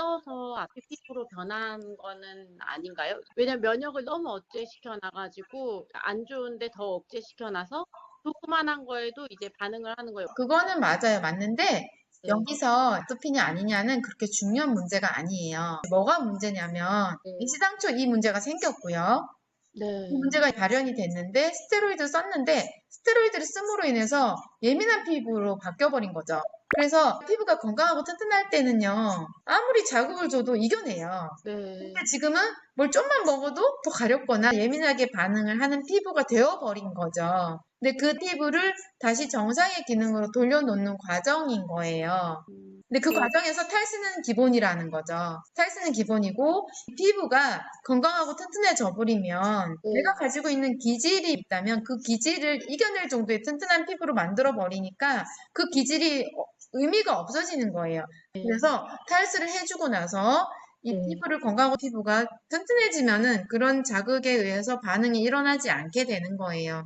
써서 아토피 피부로 변한 거는 아닌가요? 왜냐면 면역을 너무 억제시켜 놔가지고 안 좋은데 더 억제시켜 놔서 조그만한 거에도 이제 반응을 하는 거예요. 그거는 맞아요. 맞는데 네, 여기서 아토피냐 아니냐는 그렇게 중요한 문제가 아니에요. 뭐가 문제냐면 네, 애시당초 이 문제가 생겼고요. 이 네, 문제가 발현이 됐는데 스테로이드 썼는데 스테로이드를 씀으로 인해서 예민한 피부로 바뀌어버린 거죠. 그래서 피부가 건강하고 튼튼할 때는요. 아무리 자극을 줘도 이겨내요. 근데 네, 지금은 뭘 좀만 먹어도 더 가렵거나 예민하게 반응을 하는 피부가 되어버린 거죠. 근데 그 피부를 다시 정상의 기능으로 돌려놓는 과정인 거예요. 근데 그 네, 과정에서 탈수는 기본이라는 거죠. 탈수는 기본이고 피부가 건강하고 튼튼해져 버리면 내가 네, 가지고 있는 기질이 있다면 그 기질을 이겨낼 정도의 튼튼한 피부로 만들어 버리니까 그 기질이 의미가 없어지는 거예요. 네, 그래서 탈수를 해주고 나서 이 네, 피부를 건강하고 피부가 튼튼해지면은 그런 자극에 의해서 반응이 일어나지 않게 되는 거예요.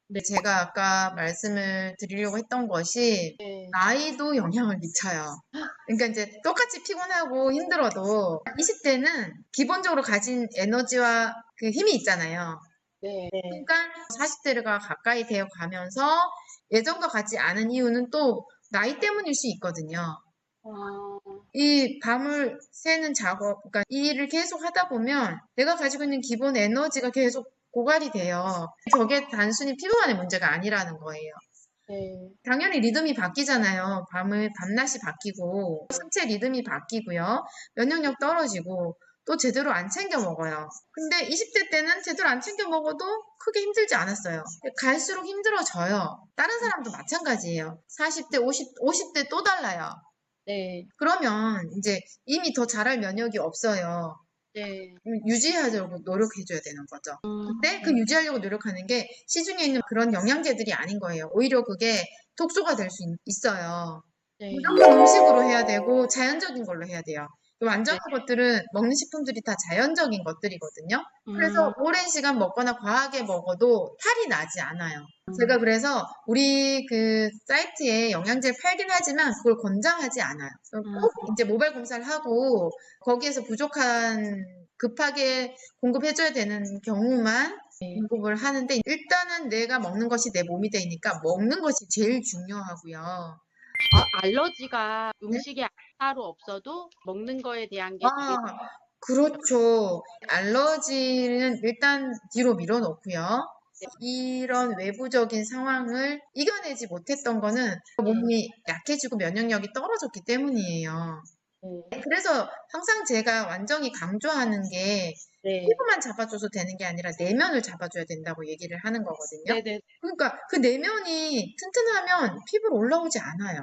네, 제가 아까 말씀을 드리려고 했던 것이 네, 나이도 영향을 미쳐요. 그러니까 이제 똑같이 피곤하고 힘들어도 20대는 기본적으로 가진 에너지와 그 힘이 있잖아요. 네, 네. 순간 40대가 가까이 되어 가면서 예전과 같지 않은 이유는 또 나이 때문일 수 있거든요. 아, 이 밤을 새는 작업, 그러니까 이 일을 계속 하다 보면 내가 가지고 있는 기본 에너지가 계속 고갈이 돼요. 저게 단순히 피부만의 문제가 아니라는 거예요. 네, 당연히 리듬이 바뀌잖아요. 밤낮이 바뀌고, 신체 리듬이 바뀌고요. 면역력 떨어지고, 또 제대로 안 챙겨 먹어요. 근데 20대 때는 제대로 안 챙겨 먹어도 크게 힘들지 않았어요. 갈수록 힘들어져요. 다른 사람도 마찬가지예요. 40대, 50대 또 달라요. 네, 그러면 이제 이미 더 잘할 면역이 없어요. 네, 유지하려고 노력해줘야 되는 거죠. 근데 그 네, 유지하려고 노력하는 게 시중에 있는 그런 영양제들이 아닌 거예요. 오히려 그게 독소가 될 수 있어요. 네, 무조건 음식으로 해야 되고 자연적인 걸로 해야 돼요. 네, 완전한 것들은 먹는 식품들이 다 자연적인 것들이거든요. 그래서 음, 오랜 시간 먹거나 과하게 먹어도 탈이 나지 않아요. 제가 음, 그래서 우리 그 사이트에 영양제를 팔긴 하지만 그걸 권장하지 않아요. 음, 꼭 이제 모발 검사를 하고 거기에서 부족한 급하게 공급해줘야 되는 경우만 네. 공급을 하는데 일단은 내가 먹는 것이 내 몸이 되니까 먹는 것이 제일 중요하고요. 알러지가 네? 음식에 따로 없어도 먹는 거에 대한 게 되게, 아, 그렇죠. 알러지는 일단 뒤로 밀어놓고요. 이런 외부적인 상황을 이겨내지 못했던 거는 네, 몸이 약해지고 면역력이 떨어졌기 때문이에요. 네, 그래서 항상 제가 완전히 강조하는 게 네, 피부만 잡아줘서 되는 게 아니라 내면을 잡아줘야 된다고 얘기를 하는 거거든요. 네, 네, 그러니까 그 내면이 튼튼하면 피부로 올라오지 않아요.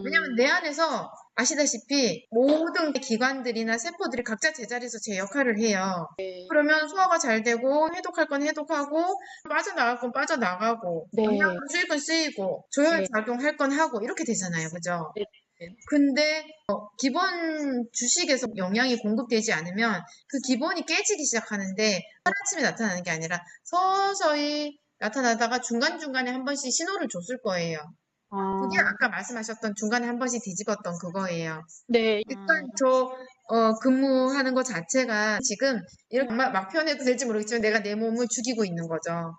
왜냐면 내 안에서 아시다시피 모든 기관들이나 세포들이 각자 제자리에서 제 역할을 해요. 네, 그러면 소화가 잘 되고 해독할 건 해독하고 빠져나갈 건 빠져나가고 네, 영양분 쓰일 건 쓰이고 조혈 네, 작용할 건 하고 이렇게 되잖아요. 그죠? 네, 네. 근데 기본 주식에서 영양이 공급되지 않으면 그 기본이 깨지기 시작하는데 하루아침에 나타나는 게 아니라 서서히 나타나다가 중간중간에 한 번씩 신호를 줬을 거예요. 그게 아, 아까 말씀하셨던 중간에 한 번씩 뒤집었던 그거예요. 네, 일단 근무하는 것 자체가 지금 이렇게 막 표현해도 될지 모르겠지만 내가 내 몸을 죽이고 있는 거죠.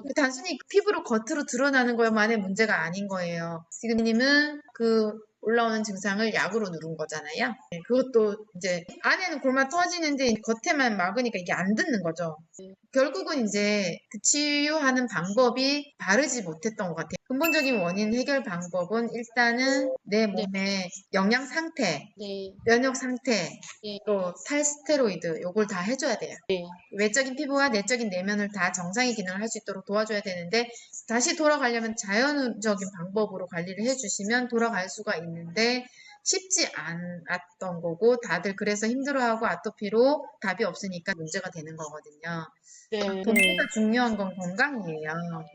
네, 단순히 피부로 겉으로 드러나는 것만의 문제가 아닌 거예요. 지금 님은 그 올라오는 증상을 약으로 누른 거잖아요. 네, 그것도 이제 안에는 골마 터지는데 겉에만 막으니까 이게 안 듣는 거죠. 결국은 이제 그 치유하는 방법이 바르지 못했던 것 같아요. 근본적인 원인 해결 방법은 일단은 내 네, 몸의 영양 상태, 네, 면역 상태, 네, 또 탈스테로이드 요걸 다 해줘야 돼요. 네, 외적인 피부와 내적인 내면을 다 정상의 기능을 할 수 있도록 도와줘야 되는데 다시 돌아가려면 자연적인 방법으로 관리를 해주시면 돌아갈 수가 있는데 쉽지 않았던 거고 다들 그래서 힘들어하고 아토피로 답이 없으니까 문제가 되는 거거든요. 네, 돈보다 중요한 건 건강이에요.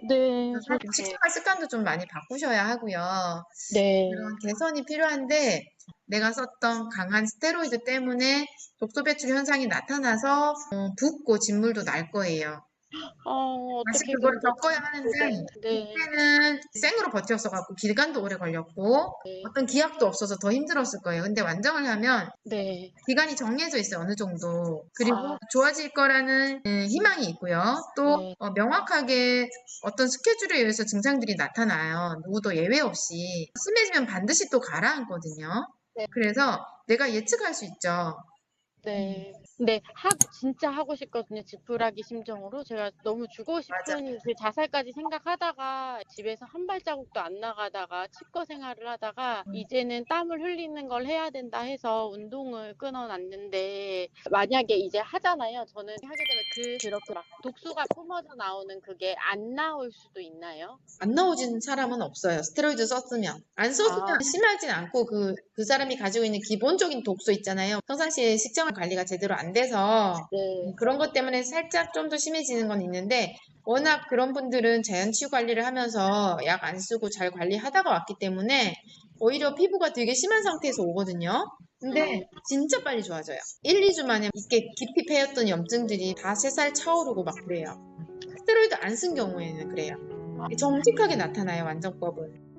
네, 그래서 식생활 습관도 좀 많이 바꾸셔야 하고요. 네, 그런 개선이 필요한데 내가 썼던 강한 스테로이드 때문에 독소 배출 현상이 나타나서 붓고 진물도 날 거예요. 다시 어떻게 그걸 근데 겪어야 하는데 네. 그때는 생으로 버텼어갖고 기간도 오래 걸렸고 네. 어떤 기약도 없어서 더 힘들었을 거예요. 근데 완정을 하면 네. 기간이 정해져 있어요. 어느 정도. 그리고 아 좋아질 거라는 희망이 있고요. 또 네. 명확하게 어떤 스케줄에 의해서 증상들이 나타나요. 누구도 예외 없이. 심해지면 반드시 또 가라앉거든요. 네. 그래서 내가 예측할 수 있죠. 음, 네. 근데 진짜 하고 싶거든요. 지푸라기 심정으로. 제가 너무 주고 맞아. 싶은 그 자살까지 생각하다가 집에서 한 발자국도 안 나가다가 치과 생활을 하다가 음, 이제는 땀을 흘리는 걸 해야 된다 해서 운동을 끊어놨는데 만약에 이제 하잖아요. 저는 하게 되면 그렇게 막 독소가 뿜어져 나오는 그게 안 나올 수도 있나요? 안 나오진 사람은 없어요. 스테로이드 썼으면. 안 썼으면 아, 심하진 않고 그 사람이 가지고 있는 기본적인 독소 있잖아요. 평상시에 식생활 관리가 제대로 안 돼서 네. 그런 것 때문에 살짝 좀 더 심해지는 건 있는데 워낙 그런 분들은 자연 치유 관리를 하면서 약 안 쓰고 잘 관리하다가 왔기 때문에 오히려 피부가 되게 심한 상태에서 오거든요. 근데 네. 진짜 빨리 좋아져요. 1, 2주 만에 이렇게 깊이 패였던 염증들이 다 새살 차오르고 막 그래요. 스테로이드 안 쓴 경우에는 그래요. 정직하게 나타나요, 완전법은.